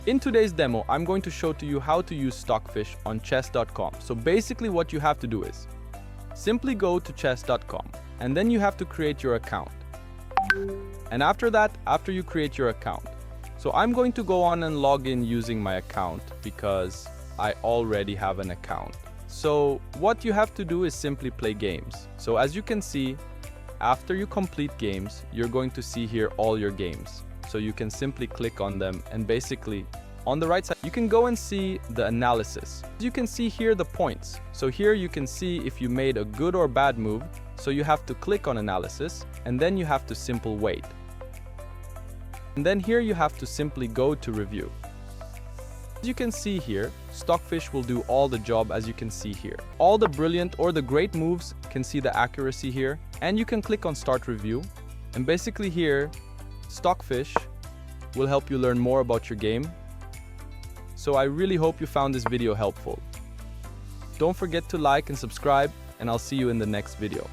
In today's demo, I'm going to show to you how to use Stockfish on chess.com. So basically what you have to do is simply go to chess.com and then you have to create your account. And after that, after you create your account, so I'm going to go on and log in using my account because I already have an account. So what you have to do is simply play games. So as you can see, after you complete games, you're going to see here all your games. So you can simply click on them and basically on the right side, you can go and see the analysis. You can see here the points. So here you can see if you made a good or bad move. So you have to click on analysis and then you have to simply wait. And then here you have to simply go to review. As you can see here, Stockfish will do all the job as you can see here. All the brilliant or the great moves can see the accuracy here and you can click on start review. And basically here, Stockfish will help you learn more about your game. So I really hope you found this video helpful. Don't forget to like and subscribe, and I'll see you in the next video.